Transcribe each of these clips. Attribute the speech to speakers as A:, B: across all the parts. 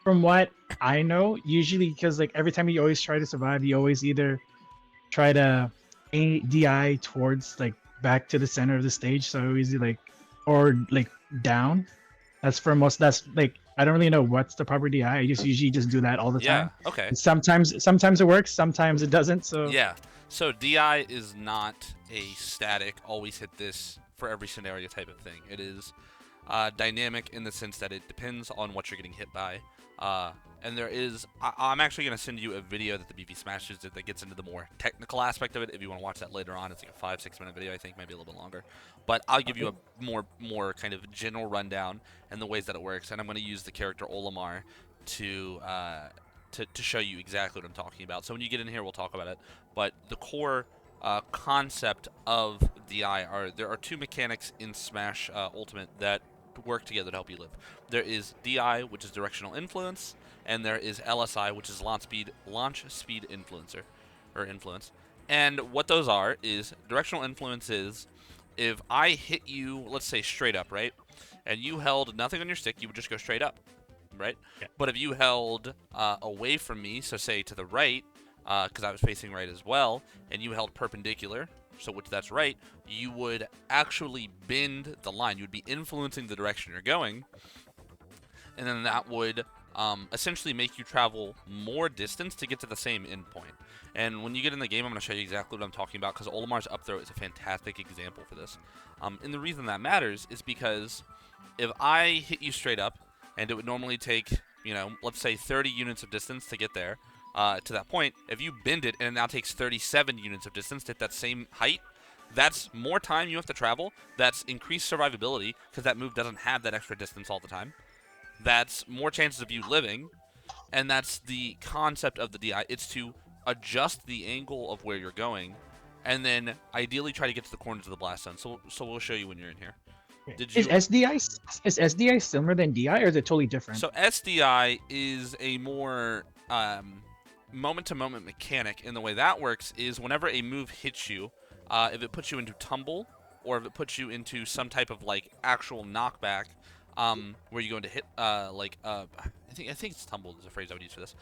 A: From what I know, usually because like every time you always try to survive, you always either try to DI towards like back to the center of the stage, so easy like or like down. That's for most. That's like I don't really know what's the proper DI. I just usually just do that all the
B: Yeah.
A: time.
B: Okay.
A: And sometimes it works, sometimes it doesn't. So
B: Yeah. So DI is not a static, always hit this for every scenario type of thing. It is dynamic in the sense that it depends on what you're getting hit by. And there is, I'm actually going to send you a video that the BB Smashers did that gets into the more technical aspect of it. If you want to watch that later on, it's like a 5-6 minute video, I think, maybe a little bit longer. But I'll give you a more kind of general rundown and the ways that it works. And I'm going to use the character Olimar to to show you exactly what I'm talking about. So when you get in here, we'll talk about it. But the core concept of DI there are two mechanics in Smash Ultimate that work together to help you live. There is DI, which is directional influence, and there is LSI, which is launch speed influencer or influence. And what those are is directional influence is if I hit you, let's say straight up, right? And you held nothing on your stick, you would just go straight up, right?
A: yeah.
B: But if you held away from me, so say to the right, because I was facing right as well, and you held perpendicular, so which that's right, you would actually bend the line. You would be influencing the direction you're going, and then that would essentially make you travel more distance to get to the same endpoint. And when you get in the game, I'm going to show you exactly what I'm talking about, because Olimar's up throw is a fantastic example for this. And the reason that matters is because if I hit you straight up, and it would normally take, you know, let's say 30 units of distance to get there, to that point, if you bend it and it now takes 37 units of distance to hit that same height, that's more time you have to travel. That's increased survivability because that move doesn't have that extra distance all the time. That's more chances of you living, and that's the concept of the DI. It's to adjust the angle of where you're going, and then ideally try to get to the corners of the blast zone. So we'll show you when you're in here. Did
A: Is
B: you?
A: SDI similar than DI, or is it totally different?
B: So SDI is a more moment-to-moment mechanic, and the way that works is whenever a move hits you, if it puts you into tumble or if it puts you into some type of like actual knockback, where you go into hit I think it's tumble is a phrase I would use for this.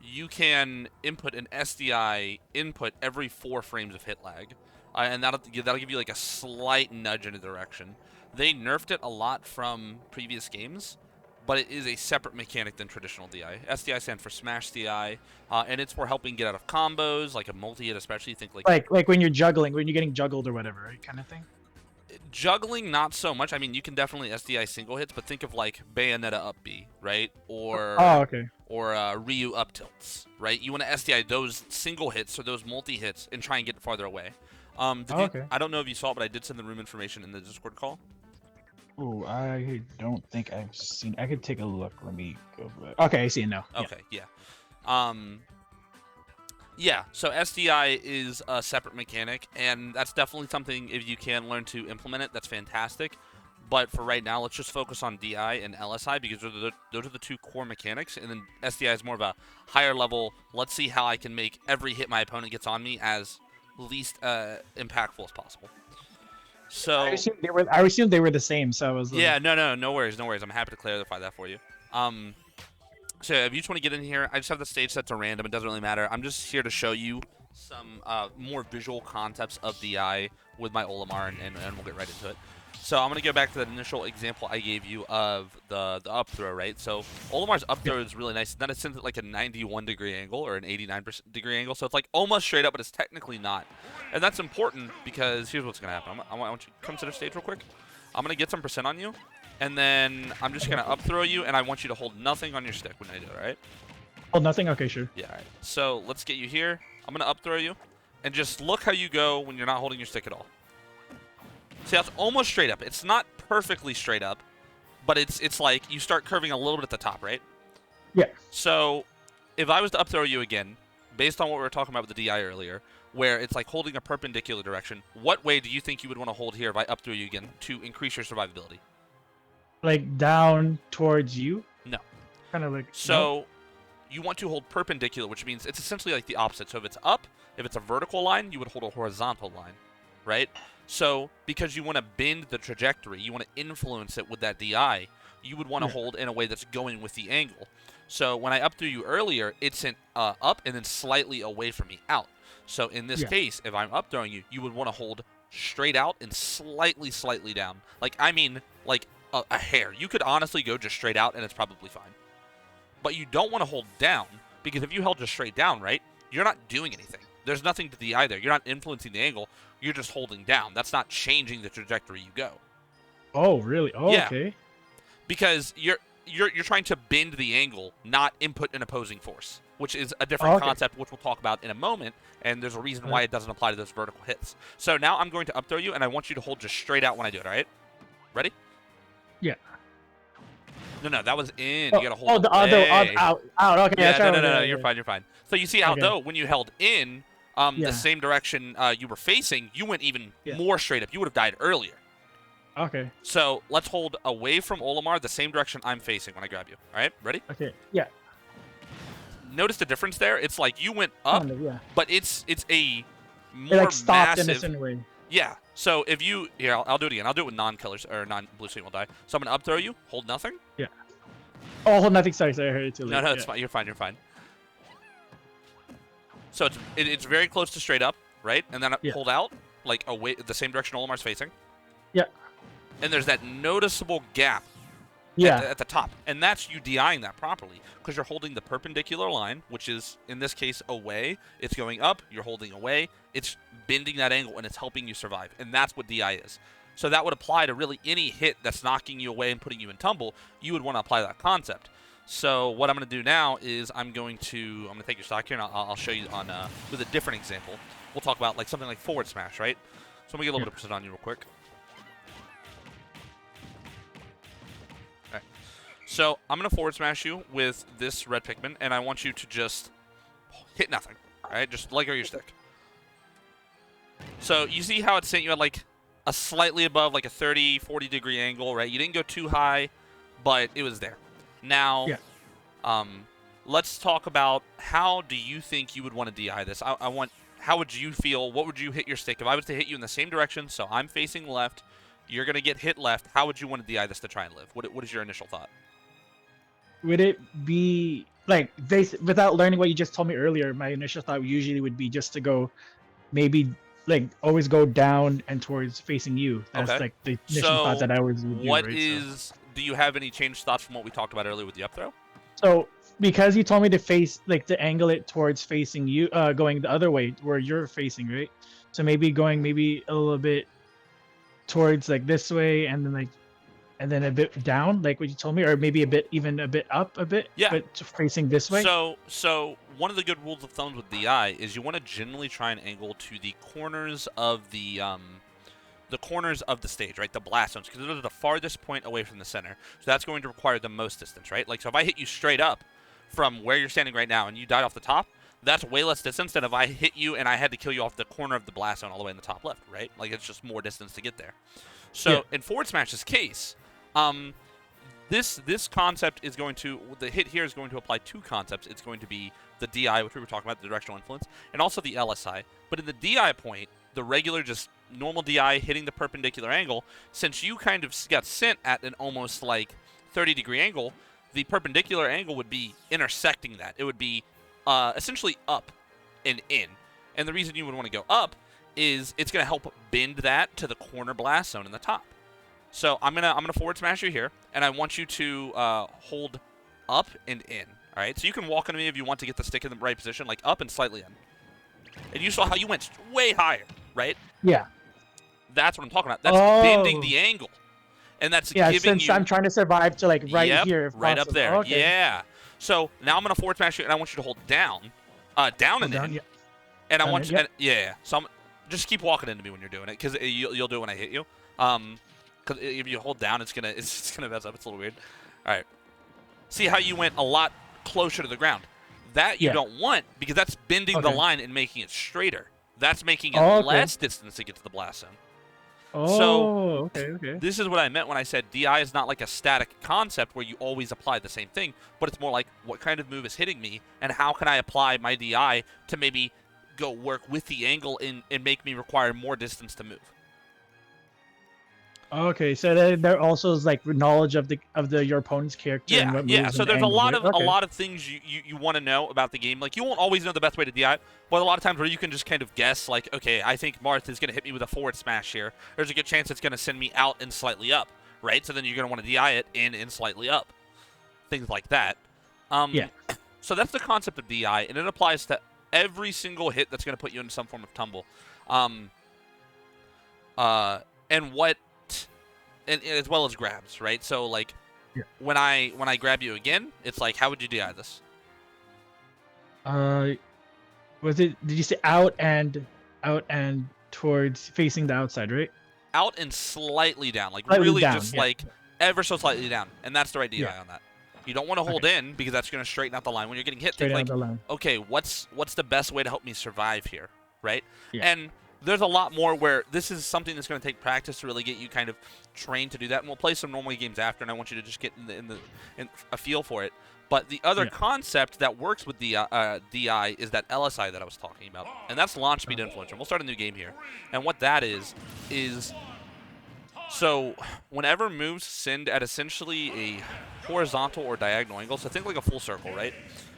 B: You can input an SDI input every 4 frames of hit lag, and that'll give you like a slight nudge in a direction. They nerfed it a lot from previous games, but it is a separate mechanic than traditional DI. SDI stands for Smash DI, and it's for helping get out of combos, like a multi-hit especially. Think like
A: Like when you're juggling, when you're getting juggled or whatever, right? Kind of thing.
B: juggling, not so much. I mean, you can definitely SDI single hits, but think of like Bayonetta up B, right?
A: Oh, okay.
B: Or Ryu up tilts, right? You want to SDI those single hits or those multi hits and try and get farther away.
A: Oh, okay.
B: I don't know if you saw it, but I did send the room information in the Discord call.
A: Oh, I don't think I've seen. I could take a look. Let me go back. Okay, I see it now.
B: Okay, yeah. Yeah, so SDI is a separate mechanic, and that's definitely something, if you can learn to implement it, that's fantastic. But for right now, let's just focus on DI and LSI, because those are the two core mechanics, and then SDI is more of a higher level, let's see how I can make every hit my opponent gets on me as least impactful as possible. So
A: I assumed they were. I assumed they were the same. So I was.
B: yeah, no worries. I'm happy to clarify that for you. So if you just want to get in here, I just have the stage set to random. It doesn't really matter. I'm just here to show you some more visual concepts of DI with my Olimar, and we'll get right into it. So I'm going to go back to that initial example I gave you of the up throw, right? So Olimar's up throw is really nice. Then it's at like a 91-degree angle or an 89-degree angle. So it's like almost straight up, but it's technically not. And that's important because here's what's going to happen. I want you to come to the stage real quick. I'm going to get some percent on you, and then I'm just going to up throw you, and I want you to hold nothing on your stick when I do it, all right?
A: Oh, nothing. Okay, sure.
B: Yeah, all right. So let's get you here. I'm going to up throw you, and just look how you go when you're not holding your stick at all. See, that's almost straight up. It's not perfectly straight up, but it's like you start curving a little bit at the top, right?
A: Yeah.
B: So if I was to up throw you again, based on what we were talking about with the DI earlier, where it's like holding a perpendicular direction, what way do you think you would want to hold here if I up throw you again to increase your survivability?
A: Like down towards you.
B: No.
A: Kind of like.
B: So
A: No?
B: you want to hold perpendicular, which means it's essentially like the opposite. So if it's up, if it's a vertical line, you would hold a horizontal line, right? So because you want to bend the trajectory, you want to influence it with that DI, you would want to
A: Yeah.
B: hold in a way that's going with the angle. So when I up threw you earlier, it sent up and then slightly away from me out. So in this
A: Yeah.
B: case, if I'm up throwing you, you would want to hold straight out and slightly down. Like, I mean, like a hair. You could honestly go just straight out and it's probably fine. But you don't want to hold down, because if you held just straight down, right, you're not doing anything. There's nothing to the eye there. You're not influencing the angle. You're just holding down. That's not changing the trajectory you go.
A: Oh, really? Oh,
B: Yeah.
A: okay.
B: Because you're trying to bend the angle, not input an opposing force, which is a different concept, which we'll talk about in a moment. And there's a reason why it doesn't apply to those vertical hits. So now I'm going to up throw you, and I want you to hold just straight out when I do it. All right? Ready?
A: Yeah.
B: No, that was in. You gotta hold.
A: Oh, the other out. Okay.
B: Yeah,
A: Yeah,
B: no. You're fine. You're fine. So you see out
A: Okay.
B: though, when you held in, the
A: Yeah.
B: same direction you were facing, you went even
A: Yeah.
B: more straight up. You would have died earlier.
A: Okay.
B: So let's hold away from Olimar the same direction I'm facing when I grab you. All right, ready?
A: Okay. Yeah.
B: Notice the difference there. It's like you went up,
A: Yeah.
B: but it's a
A: It
B: more
A: like stopped in a
B: massive.
A: certain way.
B: Yeah. So if you here, I'll do it again. I'll do it with non-colors or non-blue signal die. So I'm gonna up throw you, hold nothing.
A: Yeah. Oh, hold nothing. Sorry, I heard it too late.
B: No, it's fine. You're fine. You're fine. So it's very close to straight up, right? And then hold out like away the same direction Olimar's facing.
A: Yeah.
B: And there's that noticeable gap.
A: Yeah.
B: At the top, and that's you DIing that properly because you're holding the perpendicular line, which is in this case away. It's going up. You're holding away. It's bending that angle, and it's helping you survive. And that's what DI is. So that would apply to really any hit that's knocking you away and putting you in tumble. You would want to apply that concept. So what I'm going to do now is I'm going to take your stock here, and I'll show you on with a different example. We'll talk about like something like forward smash, right? So let me get a little bit of precision on you real quick. So I'm going to forward smash you with this red Pikmin, and I want you to just hit nothing, all right? Just let go of your stick. So you see how it sent you at like a slightly above, like a 30, 40 degree angle, right? You didn't go too high, but it was there. Now, let's talk about how do you think you would want to DI this? How would you feel? What would you hit your stick? If I was to hit you in the same direction, so I'm facing left, you're going to get hit left, how would you want to DI this to try and live? What is your initial thought?
A: Would it be like without learning what you just told me earlier? My initial thought usually would be just to go, maybe like always go down and towards facing you. That's like the initial thought that I always would do.
B: Do you have any changed thoughts from what we talked about earlier with the up throw?
A: So because you told me to face to angle it towards facing you, going the other way where you're facing, right? So maybe going a little bit towards like this way, and then a bit down, like what you told me, or maybe even a bit up a bit, but facing this way.
B: So one of the good rules of thumb with DI is you want to generally try and angle to the corners of the stage, right? The blast zones, because those are the farthest point away from the center. So that's going to require the most distance, right? Like, so if I hit you straight up from where you're standing right now and you died off the top, that's way less distance than if I hit you and I had to kill you off the corner of the blast zone all the way in the top left, right? Like, it's just more distance to get there. So in forward smash's case, this concept is going to, the hit here is going to apply two concepts. It's going to be the DI, which we were talking about, the directional influence, and also the LSI. But in the DI point, the regular just normal DI hitting the perpendicular angle, since you kind of got sent at an almost like 30-degree angle, the perpendicular angle would be intersecting that. It would be essentially up and in. And the reason you would want to go up is it's going to help bend that to the corner blast zone in the top. So I'm gonna forward smash you here, and I want you to hold up and in. All right. So you can walk into me if you want to get the stick in the right position, like up and slightly in. And you saw how you went way higher, right?
A: Yeah.
B: That's what I'm talking about. That's bending the angle, and that's giving
A: since
B: you.
A: I'm trying to survive to like right here, if
B: right
A: possible.
B: up there.
A: Okay.
B: Yeah. So now I'm gonna forward smash you, and I want you to hold down, down and in.
A: Yeah.
B: And I want you. So just keep walking into me when you're doing it, because you'll do it when I hit you. Because if you hold down, it's gonna mess up. It's a little weird. All right. See how you went a lot closer to the ground. That you don't want, because that's bending the line and making it straighter. That's making it less distance to get to the blast zone.
A: Okay.
B: This is what I meant when I said DI is not like a static concept where you always apply the same thing, but it's more like what kind of move is hitting me, and how can I apply my DI to maybe go work with the angle and make me require more distance to move.
A: Okay, so there also is like knowledge of the your opponent's character and
B: Yeah,
A: what
B: yeah.
A: moves
B: So
A: and
B: there's a
A: angles,
B: lot
A: right?
B: of
A: Okay.
B: things you want to know about the game. Like you won't always know the best way to DI, but a lot of times where you can just kind of guess, like, okay, I think Marth is gonna hit me with a forward smash here. There's a good chance it's gonna send me out and slightly up, right? So then you're gonna want to DI it in and slightly up, things like that.
A: Yeah.
B: So that's the concept of DI, and it applies to every single hit that's gonna put you into some form of tumble. Um, and what, and as well as grabs, right? So like
A: Yeah.
B: when I grab you again, it's like, how would you DI this?
A: Uh, was it? Did you say out and towards facing the outside, right?
B: Out and slightly down, like
A: Slightly
B: really
A: down.
B: just
A: Yeah.
B: like ever so slightly down, and that's the right DI
A: Yeah.
B: on that. You don't want to hold
A: Okay.
B: in because that's going to straighten out the line. When you're getting hit,
A: Straight
B: think
A: down
B: like,
A: the line.
B: okay, what's the best way to help me survive here, right?
A: Yeah.
B: And there's a lot more where this is something that's going to take practice to really get you kind of trained to do that. And we'll play some normal games after, and I want you to just get in a feel for it. But the other
A: Yeah.
B: concept that works with the DI is that LSI that I was talking about, and that's launch speed influencer. And we'll start a new game here, and what that is so whenever moves send at essentially a horizontal or diagonal angle, so think like a full circle, right?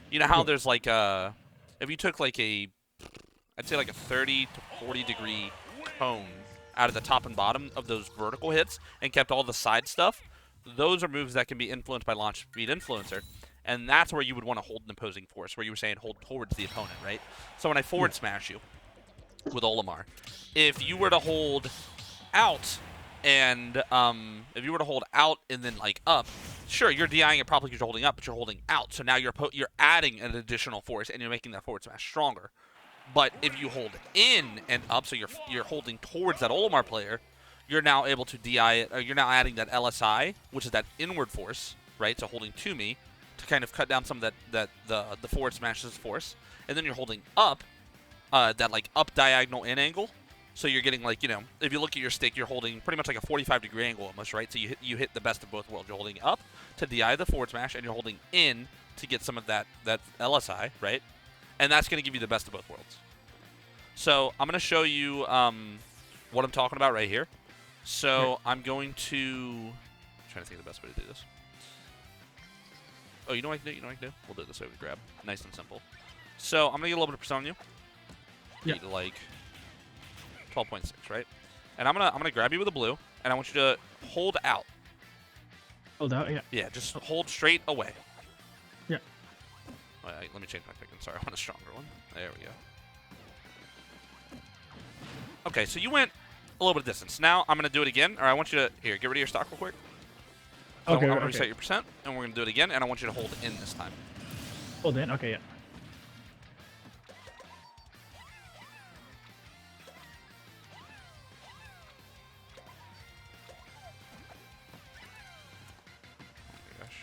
B: You know how
A: Yeah.
B: there's like if you took like I'd say like a 30 to 40 degree cone out of the top and bottom of those vertical hits and kept all the side stuff, those are moves that can be influenced by launch speed influencer. And that's where you would want to hold an opposing force, where you were saying hold towards the opponent, right? So when I forward smash you with Olimar, if you were to hold out and if you were to hold out and then like up, sure, you're DIing it probably because you're holding up, but you're holding out. So now you're adding an additional force and you're making that forward smash stronger. But if you hold in and up, so you're holding towards that Olimar player, you're now able to DI it. Or you're now adding that LSI, which is that inward force, right? So holding to me to kind of cut down some of the forward smashes force, and then you're holding up that like up diagonal in angle. So you're getting like, if you look at your stick, you're holding pretty much like a 45-degree angle almost, right? So you hit the best of both worlds. You're holding up to DI the forward smash, and you're holding in to get some of that LSI, right? And that's going to give you the best of both worlds. So I'm going to show you what I'm talking about right here. So I'm going to... I'm trying to think of the best way to do this. Oh, you know what I can do? We'll do it this way with grab. Nice and simple. So I'm going to get a little bit of percent on you.
A: Yeah.
B: Get to like 12.6, right? And I'm gonna grab you with a blue, and I want you to hold out.
A: Hold out. Yeah.
B: Yeah, just hold straight away.
A: Yeah.
B: Wait, let me change my pick. I'm sorry, I want a stronger one. There we go. Okay, so you went a little bit of distance. Now I'm gonna do it again, or I want you to get rid of your stock real quick. So
A: Okay.
B: I'm gonna
A: Okay.
B: reset your percent, and we're gonna do it again, and I want you to hold in this time.
A: Hold in. Okay. Yeah.
B: Oh my gosh.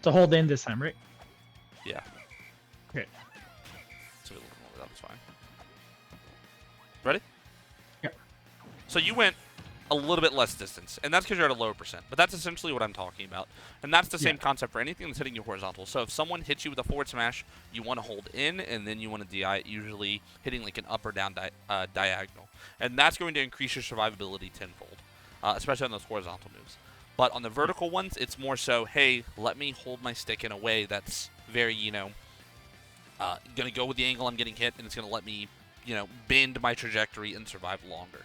A: So hold in this time, right?
B: Yeah.
A: Okay.
B: So a little more without, that's fine. Ready?
A: Yeah.
B: So you went a little bit less distance, and that's because you're at a lower percent. But that's essentially what I'm talking about, and that's the same concept for anything that's hitting you horizontal. So if someone hits you with a forward smash, you want to hold in, and then you want to DI it, usually hitting like an up or down diagonal, and that's going to increase your survivability tenfold, especially on those horizontal moves. But on the vertical ones, it's more so, hey, let me hold my stick in a way that's very, going to go with the angle I'm getting hit, and it's going to let me, bend my trajectory and survive longer.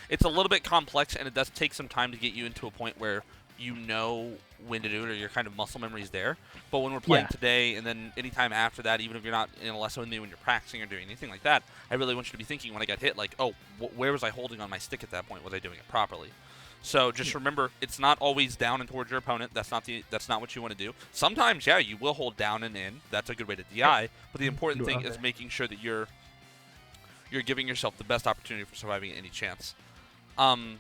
B: It's a little bit complex, and it does take some time to get you into a point where you know when to do it, or your kind of muscle memory is there. But when we're playing today, and then anytime after that, even if you're not in a lesson with me when you're practicing or doing anything like that, I really want you to be thinking when I got hit, like, oh, where was I holding on my stick at that point? Was I doing it properly? So just remember, it's not always down and towards your opponent. That's not what you want to do. Sometimes, yeah, you will hold down and in. That's a good way to DI. But the important thing is making sure that you're giving yourself the best opportunity for surviving any chance.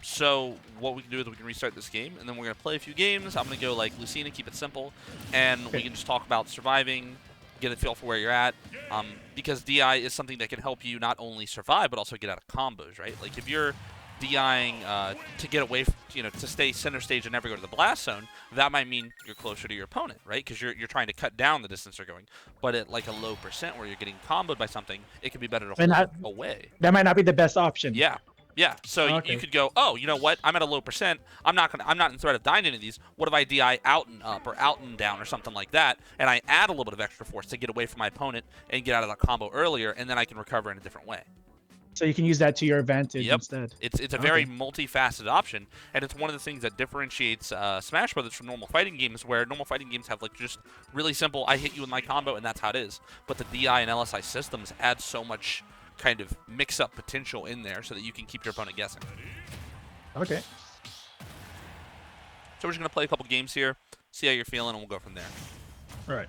B: So what we can do is we can restart this game, and then we're going to play a few games. I'm going to go like Lucina, keep it simple, and we can just talk about surviving, get a feel for where you're at, because DI is something that can help you not only survive, but also get out of combos, right? Like if you're DIing to get away, to stay center stage and never go to the blast zone, that might mean you're closer to your opponent, right? Because you're trying to cut down the distance they're going. But at like a low percent where you're getting comboed by something, it could be better to
A: And
B: hold
A: that
B: away.
A: that might not be the best option.
B: Yeah. Yeah, so you
A: Okay.
B: could go, oh, you know what? I'm at a low percent. I'm not in threat of dying any of these. What if I DI out and up or out and down or something like that, and I add a little bit of extra force to get away from my opponent and get out of that combo earlier, and then I can recover in a different way.
A: So you can use that to your advantage instead.
B: It's a very multifaceted option, and it's one of the things that differentiates Smash Brothers from normal fighting games, where normal fighting games have like just really simple, I hit you with my combo, and that's how it is. But the DI and LSI systems add so much kind of mix-up potential in there so that you can keep your opponent guessing.
A: Okay.
B: So we're just going to play a couple games here, see how you're feeling, and we'll go from there.
A: All right.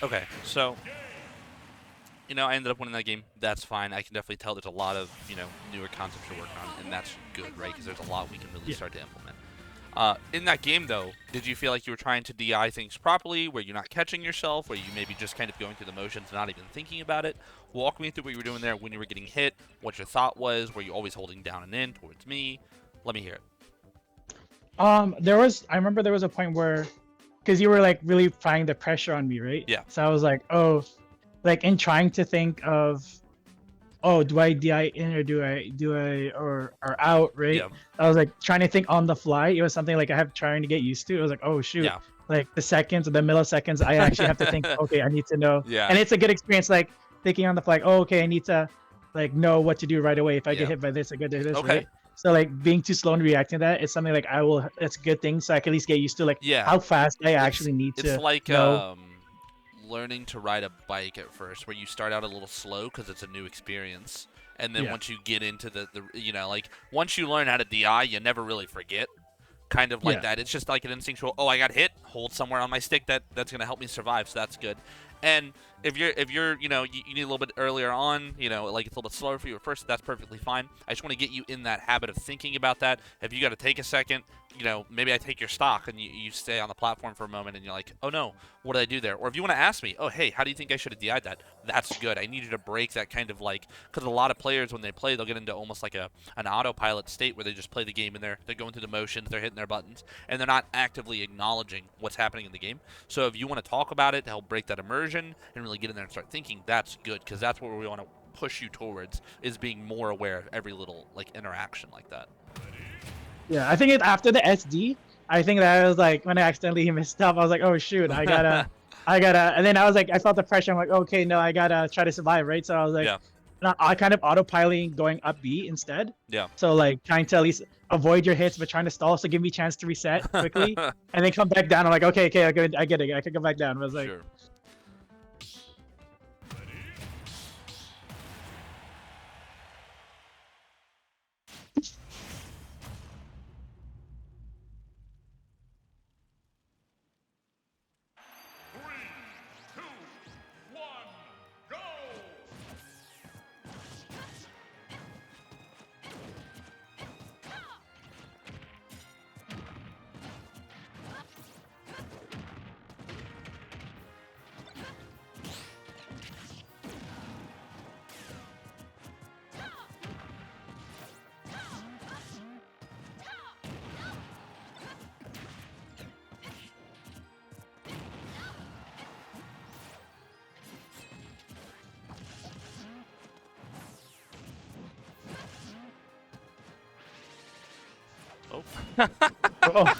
B: Okay, so, I ended up winning that game. That's fine. I can definitely tell there's a lot of, newer concepts you're working on, and that's good, right? Because there's a lot we can really start to implement. In that game, though, did you feel like you were trying to DI things properly? Were you not catching yourself? Were you maybe just kind of going through the motions and not even thinking about it? Walk me through what you were doing there when you were getting hit, what your thought was. Were you always holding down and in towards me? Let me hear it.
A: I remember there was a point where, because you were like really applying the pressure on me, right?
B: Yeah.
A: So I was like, oh, like in trying to think of, oh, do I DI in or do I or out, right?
B: Yeah.
A: I was like trying to think on the fly. It was something like I have trying to get used to. I was like, oh shoot,
B: Yeah.
A: like the seconds or the milliseconds, I actually have to think. Okay, I need to know.
B: Yeah.
A: And it's a good experience, like thinking on the fly. Oh, okay, I need to like know what to do right away. If I get hit by this, I get this.
B: Okay.
A: Right? So like being too slow in reacting to that is something like it's a good thing. So I can at least get used to like how fast I actually need to.
B: It's like
A: know.
B: Learning to ride a bike at first, where you start out a little slow because it's a new experience, and then once you get into the like once you learn how to DI, you never really forget. Kind of like that. It's just like an instinctual. Oh, I got hit. Hold somewhere on my stick that's gonna help me survive. So that's good. And if you're you need a little bit earlier on, like it's a little bit slower for you at first, that's perfectly fine. I just want to get you in that habit of thinking about that. If you got to take a second, maybe I take your stock and you stay on the platform for a moment and you're like, oh no, what did I do there? Or if you want to ask me, oh hey, how do you think I should have DI'd that? That's good. I need you to break that kind of like, because a lot of players when they play, they'll get into almost like an autopilot state where they just play the game and they're going through the motions, they're hitting their buttons, and they're not actively acknowledging what's happening in the game. So if you want to talk about it to help break that immersion and really get in there and start thinking, that's good, because that's what we want to push you towards, is being more aware of every little like interaction like that.
A: Yeah, I think after the SD, I think that was like when I accidentally messed up. I was like, oh shoot, I I gotta, and then I was like, I felt the pressure. I'm like, okay, no, I gotta try to survive, right? So I was like,
B: Yeah.
A: I kind of autopiloting going up B instead.
B: Yeah.
A: So like trying to at least avoid your hits, but trying to stall, so give me a chance to reset quickly, and then come back down. I'm like, okay, I get it. I can go back down. I was like,
B: Sure. Oh.
A: oh.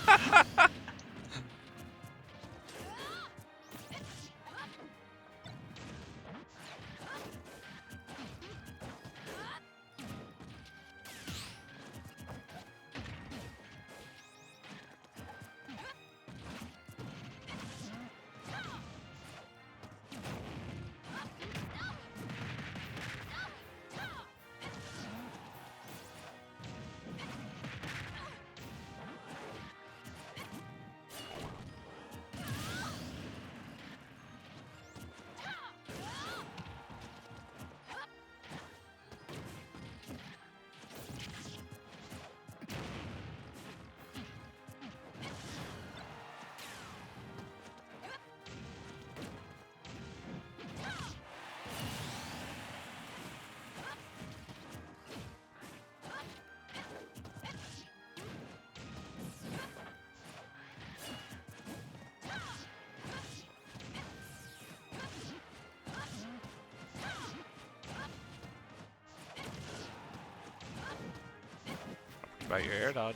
B: About your air dodge.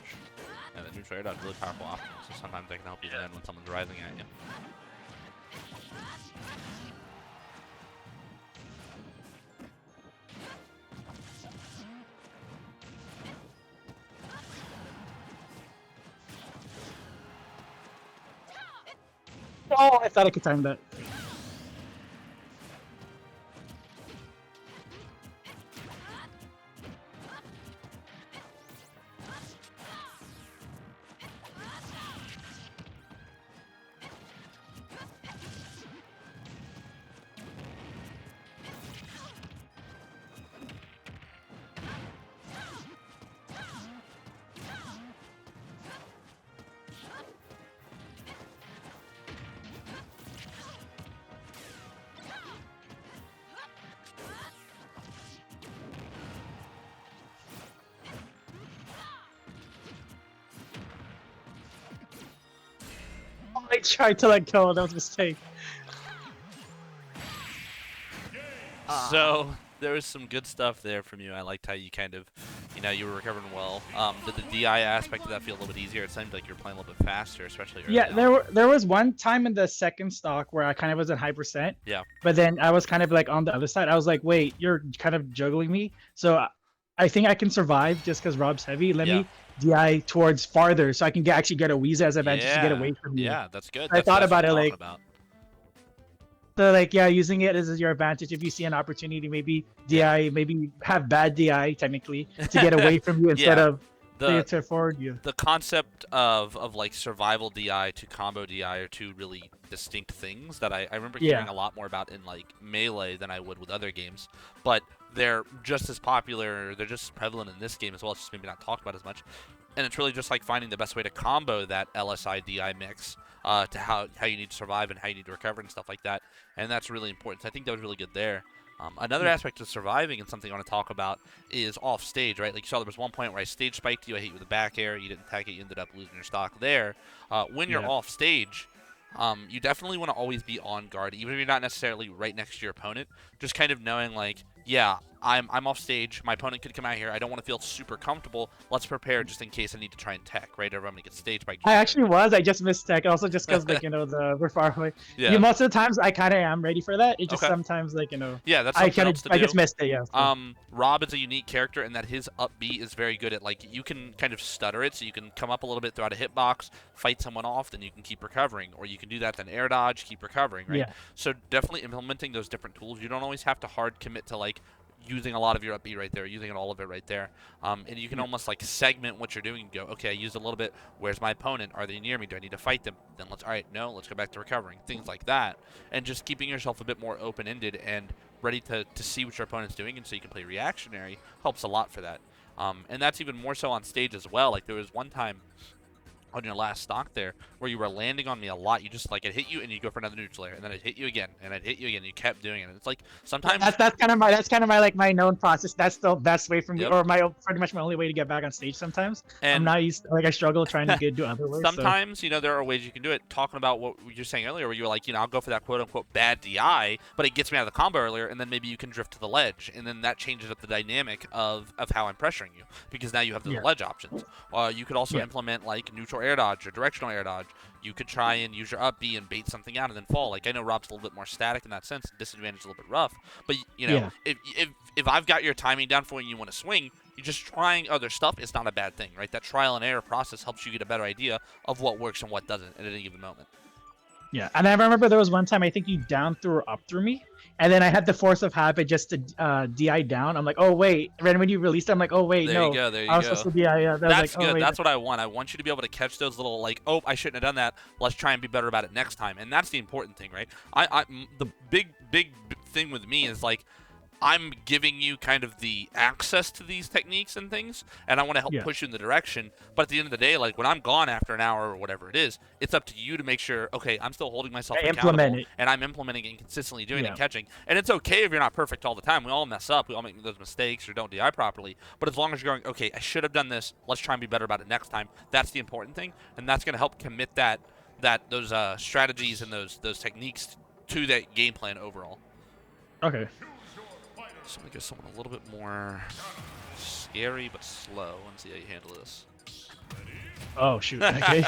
B: Yeah, the neutral air dodge is really powerful option, so sometimes they can help you land when someone's rising at you.
A: Oh, I thought I could time that. Oh, I tried to let go. That was a mistake.
B: So there was some good stuff there from you. I liked how you kind of, you were recovering well. Did the DI aspect of that feel a little bit easier? It seemed like you were playing a little bit faster, especially early
A: Yeah,
B: on.
A: there was one time in the second stock where I kind of was at high percent.
B: Yeah.
A: But then I was kind of like on the other side. I was like, wait, you're kind of juggling me. So I think I can survive just because Rob's heavy. Let
B: Yeah.
A: me DI towards farther so I can actually get a Weezer as advantage to get
B: Yeah.
A: away from you.
B: Yeah, that's good.
A: I thought
B: That's what
A: about
B: I'm
A: it
B: talking
A: like,
B: about.
A: so like, yeah, using it as your advantage. If you see an opportunity, maybe
B: Yeah.
A: DI, maybe have bad DI technically to get away from you instead
B: Yeah.
A: of to forward you.
B: The concept of like survival DI to combo DI are two really distinct things that I remember hearing
A: Yeah.
B: a lot more about in like Melee than I would with other games. But they're just as popular, they're just as prevalent in this game as well. It's just maybe not talked about as much. And it's really just like finding the best way to combo that LSI DI mix to how you need to survive and how you need to recover and stuff like that. And that's really important. So I think that was really good there. Another aspect of surviving and something I want to talk about is off stage, right? Like you saw there was one point where I stage spiked you, I hit you with a back air, you didn't tag it, you ended up losing your stock there. When you're off stage, you definitely want to always be on guard, even if you're not necessarily right next to your opponent. Just kind of knowing like, yeah, I'm off stage. My opponent could come out here. I don't want to feel super comfortable. Let's prepare just in case I need to try and tech, right? Or if I'm gonna get stage bike.
A: I actually was. I just missed tech. Also, just because like we're far away.
B: Yeah.
A: Most of the times I kind of am ready for that. It just
B: Okay.
A: sometimes like
B: Yeah, that's something else to do.
A: I just missed it. Yeah. So.
B: Rob is a unique character in that his up B is very good at like you can kind of stutter it, so you can come up a little bit throughout a hitbox, fight someone off, then you can keep recovering, or you can do that then air dodge, keep recovering, right?
A: Yeah.
B: So definitely implementing those different tools. You don't always have to hard commit to like using a lot of your up B right there, using all of it right there, and you can almost like segment what you're doing and go, okay, I used a little bit. Where's my opponent? Are they near me? Do I need to fight them? Then all right, no, let's go back to recovering. Things like that, and just keeping yourself a bit more open-ended and ready to see what your opponent's doing, and so you can play reactionary helps a lot for that. And that's even more so on stage as well. Like there was one time on your last stock there where you were landing on me a lot. You just like it hit you and you go for another neutral air, and then it hit you again and it hit you again. And you kept doing it. And it's like sometimes
A: That's kind of my like my known process. That's the best way for me,
B: Yep.
A: or my pretty much my only way to get back on stage. Sometimes
B: And
A: I'm not used. Like I struggle trying to do other ways.
B: sometimes you know there are ways you can do it. Talking about what you were saying earlier, where you were like, I'll go for that quote unquote bad DI, but it gets me out of the combo earlier, and then maybe you can drift to the ledge, and then that changes up the dynamic of how I'm pressuring you because now you have those ledge options. You could also implement like neutral air dodge or directional air dodge. You could try and use your up B and bait something out and then fall. Like I know Rob's a little bit more static in that sense, disadvantage a little bit rough. But if I've got your timing down for when you want to swing, you just trying other stuff is not a bad thing, right? That trial and error process helps you get a better idea of what works and what doesn't at any given moment.
A: Yeah, and I remember there was one time I think you down threw or up threw me, and then I had the force of habit just to DI down. I'm like, oh wait. And when you released it, I'm like, oh wait,
B: there
A: no.
B: you go. There you
A: I was
B: go.
A: supposed to DI. Yeah,
B: that's
A: like,
B: good.
A: Oh,
B: That's what I want. I want you to be able to catch those little like, oh, I shouldn't have done that. Let's try and be better about it next time. And that's the important thing, right? The big thing with me is like, I'm giving you kind of the access to these techniques and things, and I want to help push you in the direction. But at the end of the day, like when I'm gone after an hour or whatever it is, it's up to you to make sure, okay, I'm still holding myself accountable, and I'm implementing it and consistently doing it and catching. And it's okay if you're not perfect all the time. We all mess up. We all make those mistakes or don't DI properly. But as long as you're going, okay, I should have done this. Let's try and be better about it next time. That's the important thing, and that's going to help commit those strategies and those techniques to that game plan overall.
A: Okay.
B: So I'm going to go someone a little bit more scary but slow and see how you handle this.
A: Oh, shoot. Okay.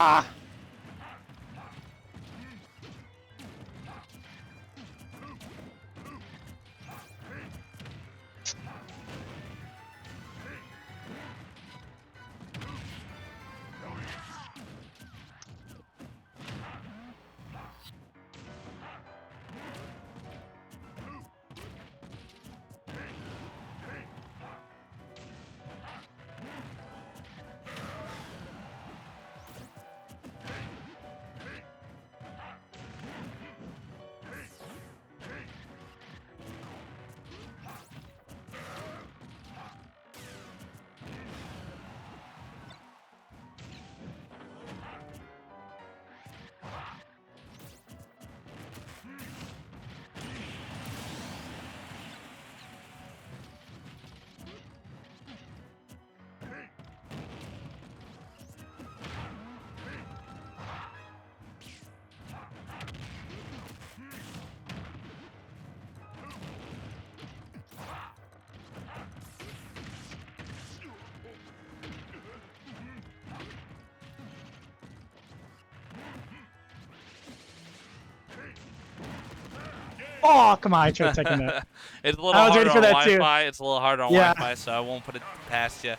A: Ah. Oh, come on! I tried taking that.
B: It's a little
A: I was ready
B: harder
A: for
B: on
A: that too.
B: Wi-Fi. It's a little harder on
A: Yeah.
B: Wi-Fi, so I won't put it past you.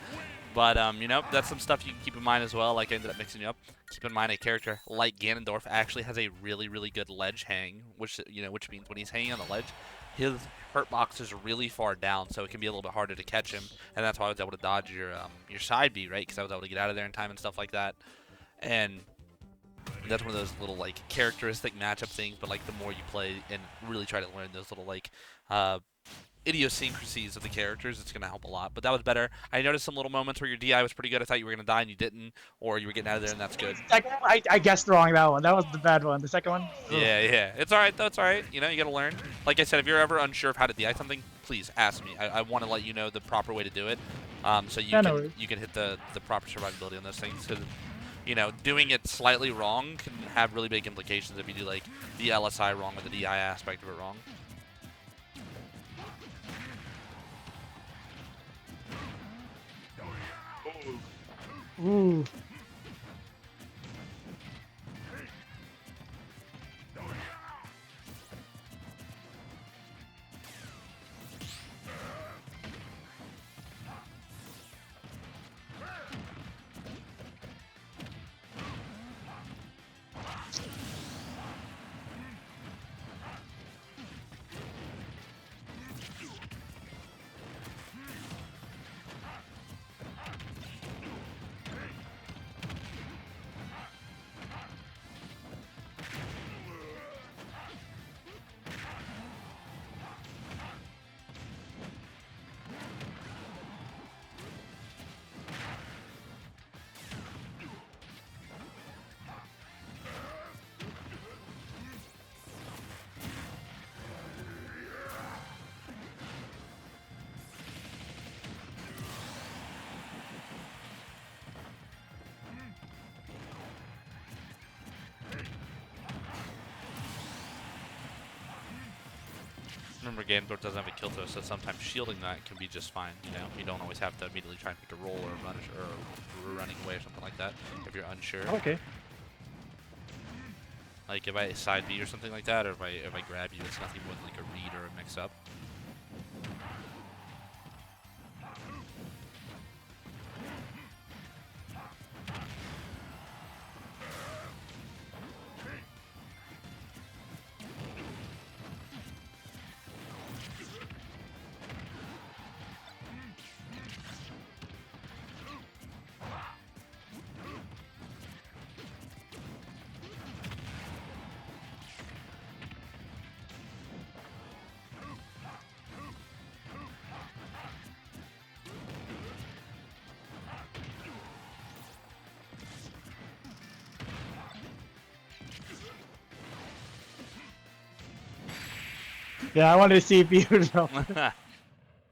B: But you know, that's some stuff you can keep in mind as well. Like I ended up mixing you up. Keep in mind a character like Ganondorf actually has a really, really good ledge hang, which which means when he's hanging on the ledge, his hurt box is really far down, so it can be a little bit harder to catch him. And that's why I was able to dodge your side B, right? Because I was able to get out of there in time and stuff like that. And that's one of those little like characteristic matchup things. But like the more you play and really try to learn those little like idiosyncrasies of the characters, it's going to help a lot. But that was better. I noticed some little moments where your DI was pretty good. I thought you were going to die and you didn't, or you were getting out of there, and that's good.
A: Second one, I guessed wrong that one. That was the bad one. The second one.
B: Yeah, yeah. It's all right, though. It's all right. You know, you got to learn. Like I said, if you're ever unsure of how to DI something, please ask me. I want to let you know the proper way to do it, so you can hit the proper survivability on those things. Because doing it slightly wrong can have really big implications if you do like the LSI wrong or the DI aspect of it wrong.
A: Ooh.
B: Remember, Ganondorf doesn't have a kill throw, so sometimes shielding that can be just fine. You don't always have to immediately try and pick a roll or running away or something like that if you're unsure.
A: Okay.
B: Like if I side B or something like that, or if I grab you, it's nothing more than like a read or a mix up.
A: Yeah, I wanted to see if you would know.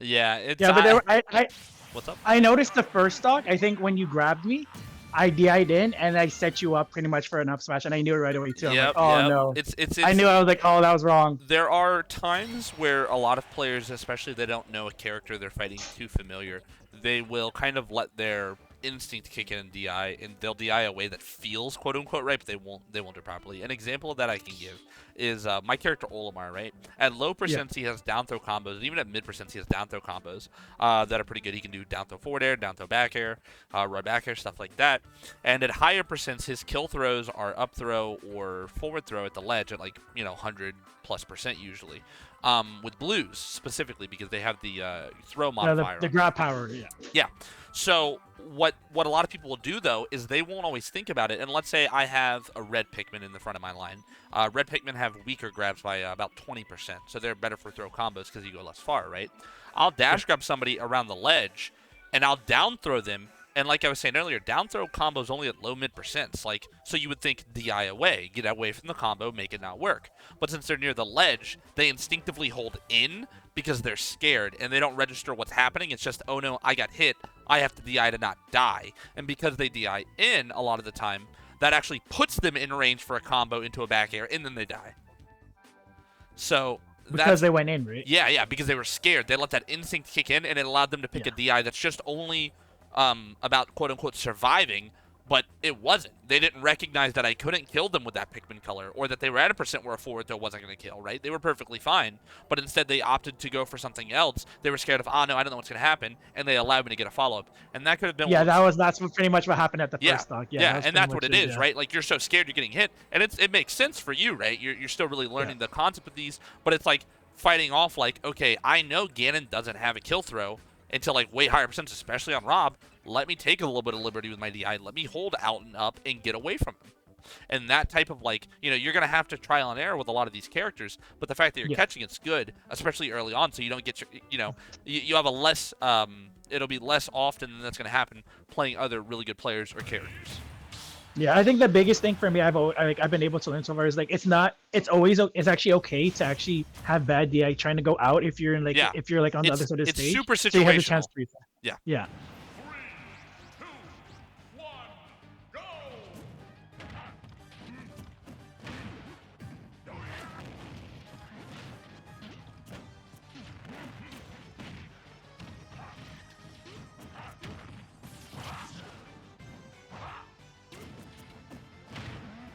B: Yeah, it's
A: Yeah, but there were,
B: what's up?
A: I noticed the first stock. I think when you grabbed me, I DI'd in and I set you up pretty much for an up smash, and I knew it right away too. I'm like, oh no!
B: It's
A: I knew. I was like, oh, that was wrong.
B: There are times where a lot of players, especially if they don't know a character they're fighting too familiar, they will kind of let their instinct kick in and DI, and they'll DI a way that feels quote unquote right, but they won't do it properly. An example of that I can give is my character Olimar, right? At low percents he has down throw combos, and even at mid percents he has down throw combos that are pretty good. He can do down throw forward air, down throw back air, right back air, stuff like that. And at higher percents his kill throws are up throw or forward throw at the ledge at like 100+% usually. With blues specifically because they have the throw modifier.
A: The grab power. Yeah.
B: Yeah. So what a lot of people will do though is they won't always think about it. And let's say I have a red Pikmin in the front of my line. Red Pikmin have weaker grabs by about 20%, so they're better for throw combos because you go less far, right? I'll dash grab somebody around the ledge, and I'll down throw them. And like I was saying earlier, down throw combos only at low mid percents. Like, so you would think DI away, get away from the combo, make it not work. But since they're near the ledge, they instinctively hold in because they're scared and they don't register what's happening. It's just, oh no, I got hit. I have to DI to not die. And because they DI in a lot of the time, that actually puts them in range for a combo into a back air, and then they die. So
A: because they went in, right?
B: Yeah, because they were scared. They let that instinct kick in, and it allowed them to pick a DI that's just only about quote-unquote surviving But it wasn't. They didn't recognize that I couldn't kill them with that Pikmin color, or that they were at a percent where a forward throw wasn't going to kill, right? They were perfectly fine, but instead they opted to go for something else. They were scared of, oh no, I don't know what's going to happen, and they allowed me to get a follow-up. And that could have been
A: Yeah, that's pretty much what happened at the
B: yeah,
A: first stock. Yeah,
B: yeah,
A: that's
B: and
A: pretty
B: that's
A: much
B: what it is,
A: yeah.
B: right? Like, you're so scared you're getting hit, and it makes sense for you, right? You're still really learning the concept of these, but it's like fighting off, like, okay, I know Ganon doesn't have a kill throw until, like, way higher percents, especially on Rob. Let me take a little bit of liberty with my DI. Let me hold out and up and get away from him. And that type of, like, you know, you're going to have to trial and error with a lot of these characters, but the fact that you're catching it's good, especially early on, so you don't get your, you know, you have a less, it'll be less often than that's going to happen playing other really good players or characters.
A: Yeah, I think the biggest thing for me I've been able to learn so far is like it's actually okay to actually have bad DI trying to go out if you're in like if you're like on the other side of the stage.
B: It's super situational.
A: So you have the chance to reset.
B: Yeah.
A: Yeah.
C: 3, 2, 1, go!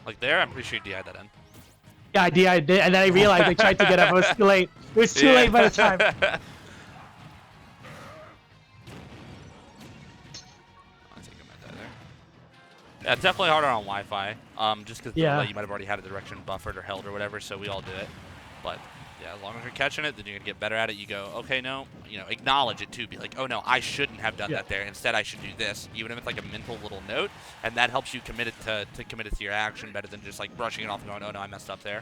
B: Like there, I'm pretty sure you DI'd that in.
A: Yeah, I did, and then I realized I tried to get up. It was too late. It was too late by the time.
B: I think I might die there. Yeah, it's definitely harder on Wi-Fi. Just because you might have already had a direction buffered or held or whatever, so we all do it. But yeah, as long as you're catching it, then you're gonna get better at it. You go, okay, no, you know, acknowledge it too. Be like, oh no, I shouldn't have done that there. Instead, I should do this, even if it's like a mental little note, and that helps you commit it to commit it to your action better than just like brushing it off and going, oh no, I messed up there.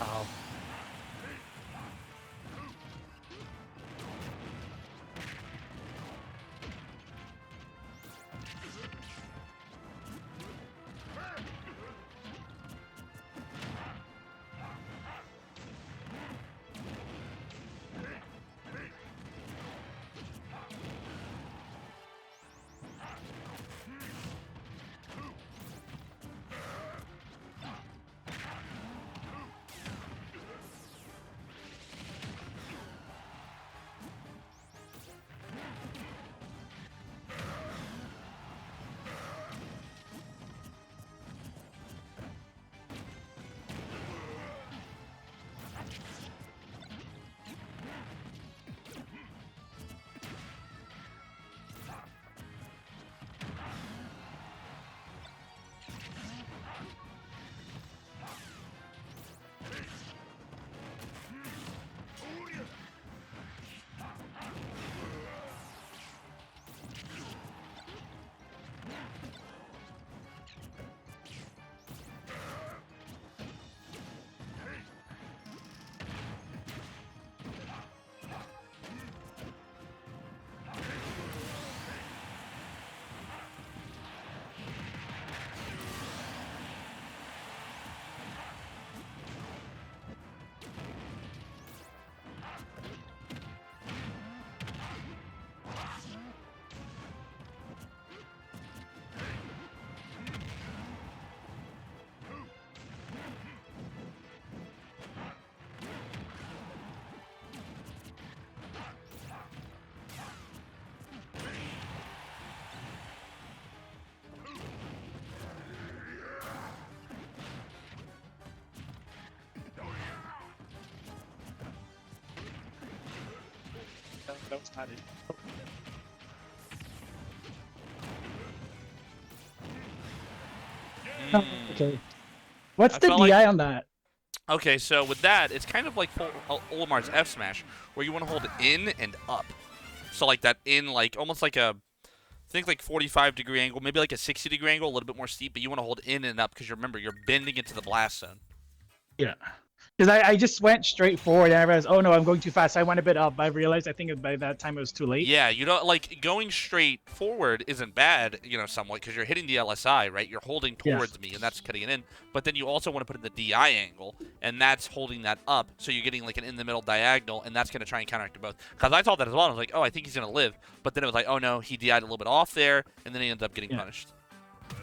B: Oh.
A: That was not it. Okay. What's the DI on that?
B: Okay, so with that, it's kind of like Olimar's F smash, where you want to hold in and up. So like that in, like almost like a, think like 45-degree angle, maybe like a 60-degree angle, a little bit more steep, but you want to hold in and up because remember, you're bending into the blast zone.
A: Yeah. Because I just went straight forward and I realized, oh no, I'm going too fast. I went a bit up. I realized I think by that time it was too late.
B: Yeah, you don't like going straight forward isn't bad, you know, somewhat because you're hitting the LSI, right? You're holding towards me and that's cutting it in. But then you also want to put in the DI angle and that's holding that up. So you're getting like an in the middle diagonal and that's going to try and counteract both. Because I thought that as well. I was like, oh, I think he's going to live. But then it was like, oh no, he DI'd a little bit off there and then he ended up getting punished.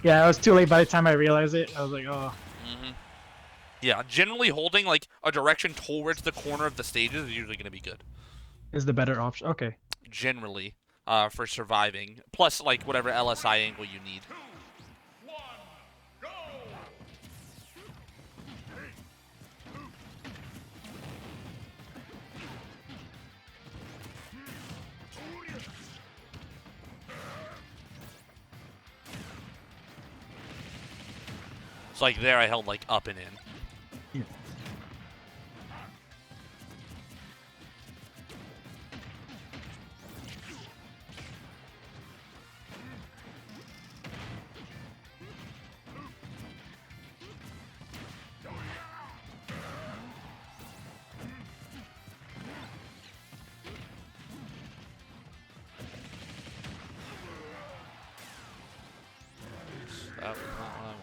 A: Yeah, it was too late by the time I realized it. I was like, oh.
B: Yeah, generally holding like a direction towards the corner of the stages is usually going to be good.
A: is the better option. Okay.
B: generally, for surviving. Plus, like, whatever LSI angle you need.
C: 2, 1, go!
B: So, like, there I held, like, up and in.
A: Yeah.
B: That was not what I wanted.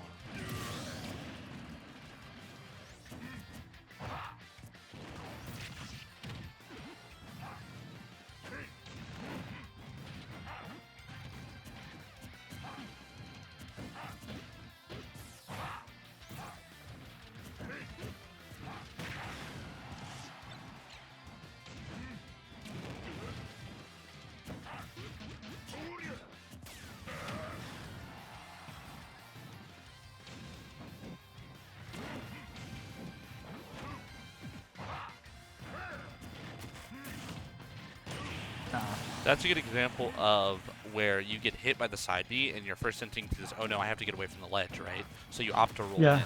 B: That's a good example of where you get hit by the side B and your first instinct is, oh no, I have to get away from the ledge, right? So you opt to roll
A: Yeah.
B: in.